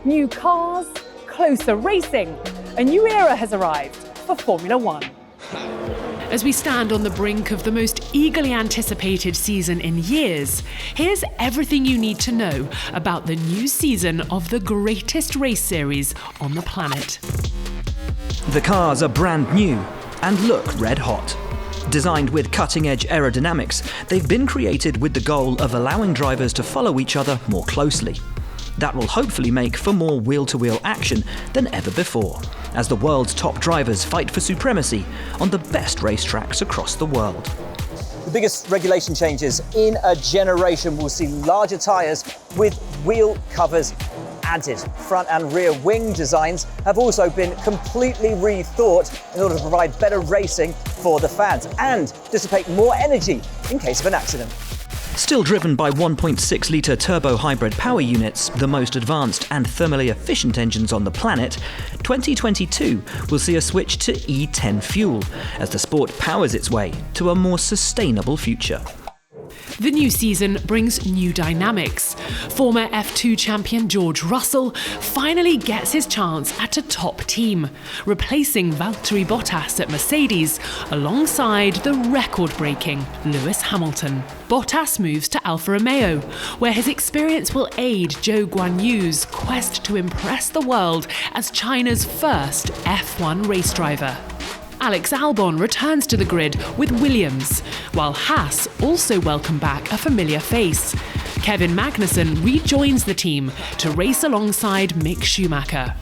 New cars, closer racing. A new era has arrived for Formula One. As we stand on the brink of the most eagerly anticipated season in years, here's everything you need to know about the new season of the greatest race series on the planet. The cars are brand new and look red hot. Designed with cutting-edge aerodynamics, they've been created with the goal of allowing drivers to follow each other more closely. That will hopefully make for more wheel-to-wheel action than ever before, as the world's top drivers fight for supremacy on the best racetracks across the world. The biggest regulation changes in a generation will see larger tyres with wheel covers added. Front and rear wing designs have also been completely rethought in order to provide better racing for the fans and dissipate more energy in case of an accident. Still driven by 1.6-litre turbo hybrid power units, the most advanced and thermally efficient engines on the planet, 2022 will see a switch to E10 fuel as the sport powers its way to a more sustainable future. The new season brings new dynamics. Former F2 champion George Russell finally gets his chance at a top team, replacing Valtteri Bottas at Mercedes alongside the record-breaking Lewis Hamilton. Bottas moves to Alfa Romeo, where his experience will aid Zhou Guanyu's quest to impress the world as China's first F1 race driver. Alex Albon returns to the grid with Williams, while Haas also welcome back a familiar face. Kevin Magnussen rejoins the team to race alongside Mick Schumacher.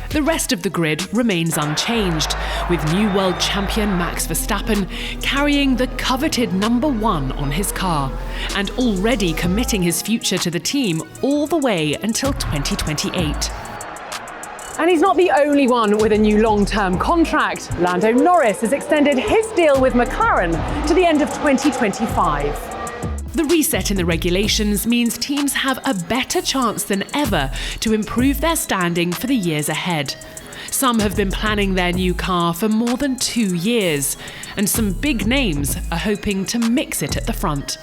The rest of the grid remains unchanged, with new world champion Max Verstappen carrying the coveted #1 on his car, and already committing his future to the team all the way until 2028. And he's not the only one with a new long-term contract. Lando Norris has extended his deal with McLaren to the end of 2025. The reset in the regulations means teams have a better chance than ever to improve their standing for the years ahead. Some have been planning their new car for more than 2 years, and some big names are hoping to mix it at the front.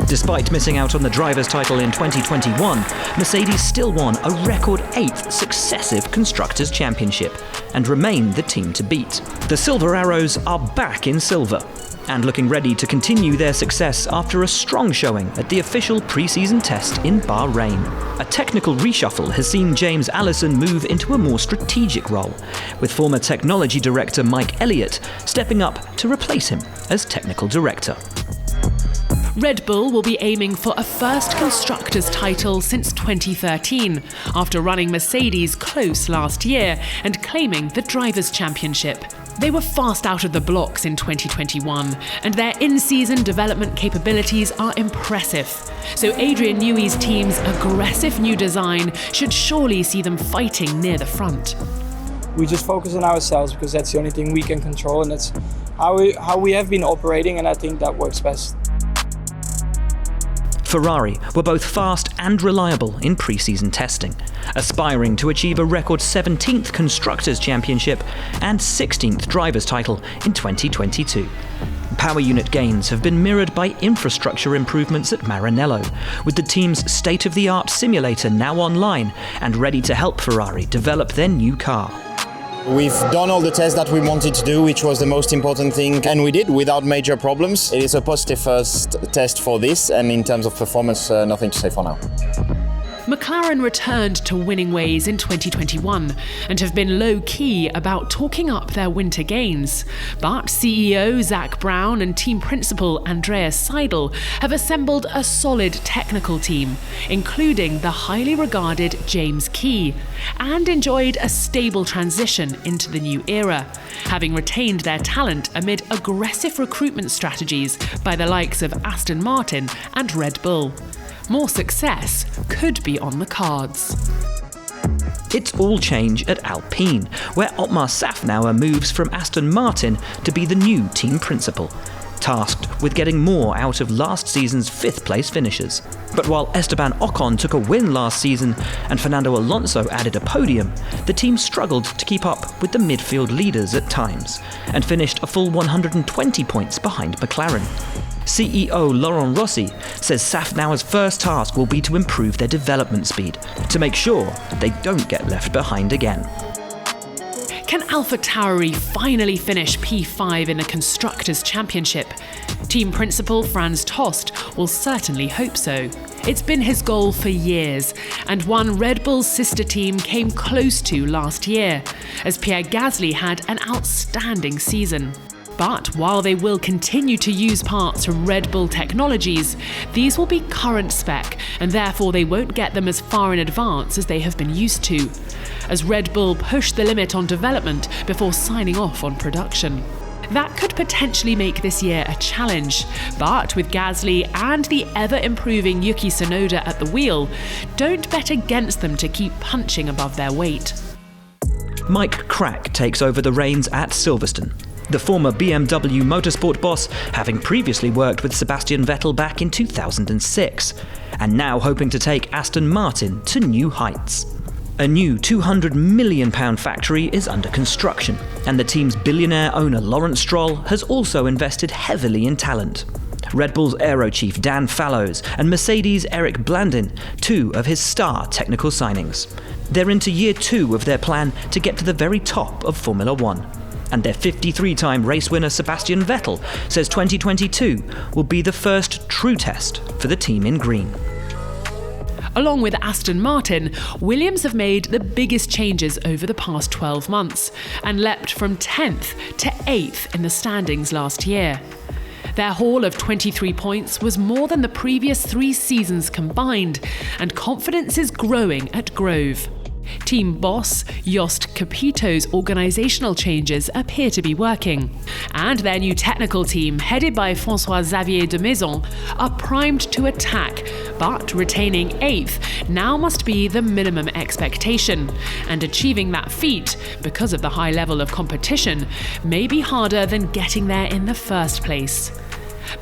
Despite missing out on the driver's title in 2021, Mercedes still won a record 8th successive Constructors' Championship and remain the team to beat. The Silver Arrows are back in silver and looking ready to continue their success after a strong showing at the official pre-season test in Bahrain. A technical reshuffle has seen James Allison move into a more strategic role, with former technology director Mike Elliott stepping up to replace him as technical director. Red Bull will be aiming for a first Constructors' title since 2013, after running Mercedes close last year and claiming the Drivers' Championship. They were fast out of the blocks in 2021, and their in-season development capabilities are impressive. So Adrian Newey's team's aggressive new design should surely see them fighting near the front. We just focus on ourselves because that's the only thing we can control, and that's how we have been operating, and I think that works best. Ferrari were both fast and reliable in pre-season testing, aspiring to achieve a record 17th Constructors' Championship and 16th Drivers' title in 2022. Power unit gains have been mirrored by infrastructure improvements at Maranello, with the team's state-of-the-art simulator now online and ready to help Ferrari develop their new car. We've done all the tests that we wanted to do, which was the most important thing, and we did without major problems. It is a positive first test for this, and in terms of performance, nothing to say for now. McLaren returned to winning ways in 2021 and have been low-key about talking up their winter gains. But CEO Zak Brown and team principal Andreas Seidel have assembled a solid technical team, including the highly regarded James Key, and enjoyed a stable transition into the new era, having retained their talent amid aggressive recruitment strategies by the likes of Aston Martin and Red Bull. More success could be on the cards. It's all change at Alpine, where Otmar Safnauer moves from Aston Martin to be the new team principal, tasked with getting more out of last season's 5th place finishers. But while Esteban Ocon took a win last season and Fernando Alonso added a podium, the team struggled to keep up with the midfield leaders at times and finished a full 120 points behind McLaren. CEO Laurent Rossi says Safnauer's first task will be to improve their development speed, to make sure they don't get left behind again. Can AlphaTauri finally finish P5 in the Constructors' Championship? Team principal Franz Tost will certainly hope so. It's been his goal for years, and one Red Bull's sister team came close to last year, as Pierre Gasly had an outstanding season. But while they will continue to use parts from Red Bull technologies, these will be current spec, and therefore they won't get them as far in advance as they have been used to, as Red Bull push the limit on development before signing off on production. That could potentially make this year a challenge, but with Gasly and the ever-improving Yuki Tsunoda at the wheel, don't bet against them to keep punching above their weight. Mike Crack takes over the reins at Silverstone. The former BMW Motorsport boss, having previously worked with Sebastian Vettel back in 2006, and now hoping to take Aston Martin to new heights. A new £200 million factory is under construction, and the team's billionaire owner Lawrence Stroll has also invested heavily in talent. Red Bull's aero chief Dan Fallows and Mercedes' Eric Blandin, two of his star technical signings. They're into year 2 of their plan to get to the very top of Formula One. And their 53-time race winner Sebastian Vettel says 2022 will be the first true test for the team in green. Along with Aston Martin, Williams have made the biggest changes over the past 12 months and leapt from 10th to 8th in the standings last year. Their haul of 23 points was more than the previous 3 seasons combined, and confidence is growing at Grove. Team boss Jost Capito's organisational changes appear to be working, and their new technical team, headed by François-Xavier de Maison, are primed to attack, but retaining 8th now must be the minimum expectation, and achieving that feat, because of the high level of competition, may be harder than getting there in the first place.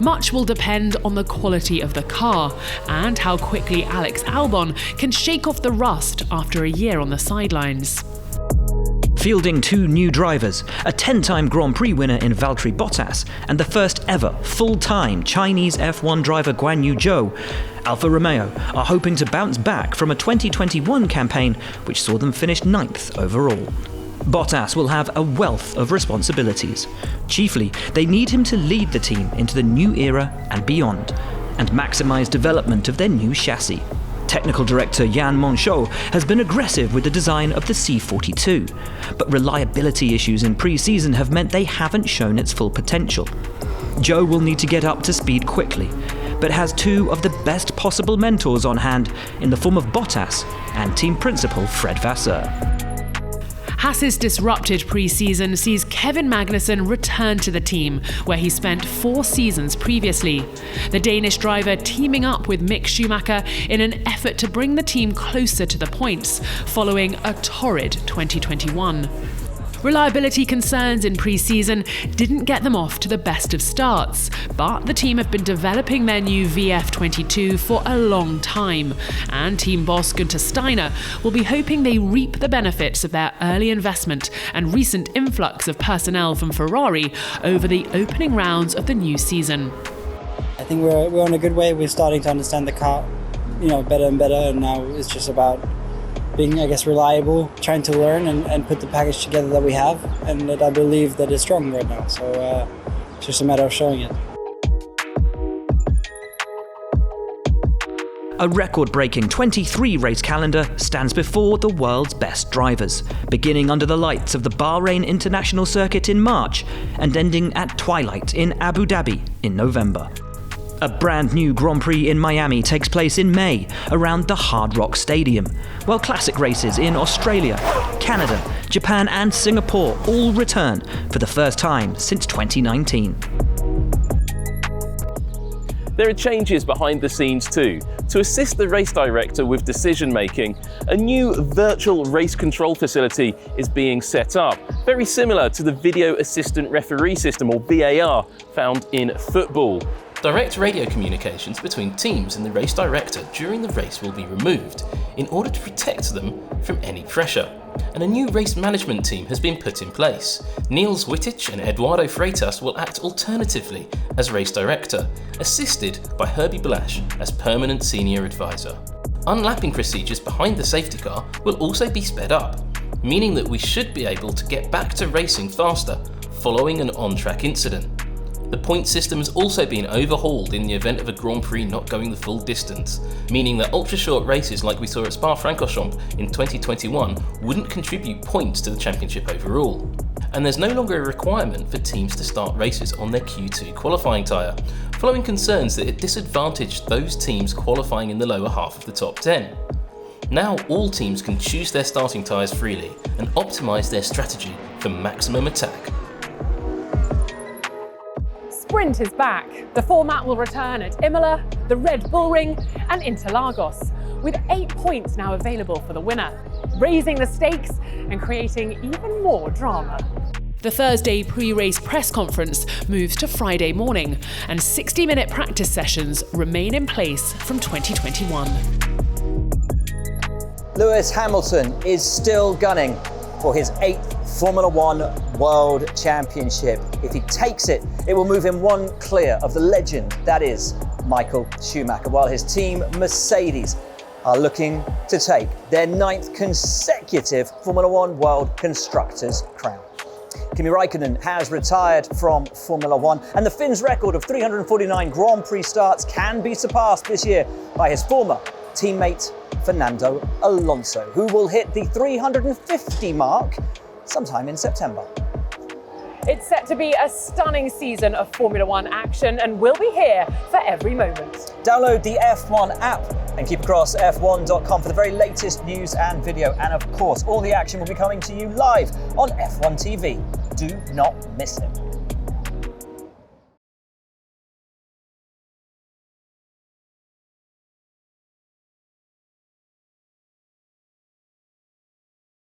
Much will depend on the quality of the car and how quickly Alex Albon can shake off the rust after a year on the sidelines. Fielding 2 new drivers, a 10-time Grand Prix winner in Valtteri Bottas and the first ever full-time Chinese F1 driver Guan Yu Zhou, Alfa Romeo are hoping to bounce back from a 2021 campaign which saw them finish 9th overall. Bottas will have a wealth of responsibilities. Chiefly, they need him to lead the team into the new era and beyond, and maximise development of their new chassis. Technical director Jan Monchot has been aggressive with the design of the C42, but reliability issues in pre-season have meant they haven't shown its full potential. Zhou will need to get up to speed quickly, but has 2 of the best possible mentors on hand in the form of Bottas and team principal Fred Vasseur. Haas's disrupted pre-season sees Kevin Magnussen return to the team, where he spent 4 seasons previously. The Danish driver teaming up with Mick Schumacher in an effort to bring the team closer to the points, following a torrid 2021. Reliability concerns in pre-season didn't get them off to the best of starts, but the team have been developing their new VF22 for a long time, and team boss Günther Steiner will be hoping they reap the benefits of their early investment and recent influx of personnel from Ferrari over the opening rounds of the new season. I think we're on a good way. We're starting to understand the car, better and better, and now it's just about being, reliable, trying to learn and put the package together that we have, and that I believe that is strong right now. So it's just a matter of showing it. A record-breaking 23-race calendar stands before the world's best drivers, beginning under the lights of the Bahrain International Circuit in March and ending at twilight in Abu Dhabi in November. A brand new Grand Prix in Miami takes place in May around the Hard Rock Stadium, while classic races in Australia, Canada, Japan and Singapore all return for the first time since 2019. There are changes behind the scenes too. To assist the race director with decision making, a new virtual race control facility is being set up, very similar to the Video Assistant Referee System, or VAR, found in football. Direct radio communications between teams and the race director during the race will be removed in order to protect them from any pressure. and a new race management team has been put in place. Niels Wittich and Eduardo Freitas will act alternatively as race director, assisted by Herbie Blasch as permanent senior advisor. Unlapping procedures behind the safety car will also be sped up, meaning that we should be able to get back to racing faster following an on-track incident. The point system has also been overhauled in the event of a Grand Prix not going the full distance, meaning that ultra-short races like we saw at Spa-Francorchamps in 2021 wouldn't contribute points to the championship overall. And there's no longer a requirement for teams to start races on their Q2 qualifying tyre, following concerns that it disadvantaged those teams qualifying in the lower half of the top 10. Now all teams can choose their starting tyres freely and optimise their strategy for maximum attack. Sprint is back. The format will return at Imola, the Red Bull Ring and Interlagos, with 8 points now available for the winner, raising the stakes and creating even more drama. The Thursday pre-race press conference moves to Friday morning, and 60-minute practice sessions remain in place from 2021. Lewis Hamilton is still gunning for his 8th Formula One World Championship. If he takes it, it will move him one clear of the legend that is Michael Schumacher, while his team Mercedes are looking to take their 9th consecutive Formula One World Constructors crown. Kimi Räikkönen has retired from Formula One, and the Finn's record of 349 Grand Prix starts can be surpassed this year by his former teammate Fernando Alonso, who will hit the 350 mark sometime in September. It's set to be a stunning season of Formula One action, and we'll be here for every moment. Download the F1 app and keep across f1.com for the very latest news and video. And of course, all the action will be coming to you live on F1 TV. Do not miss it.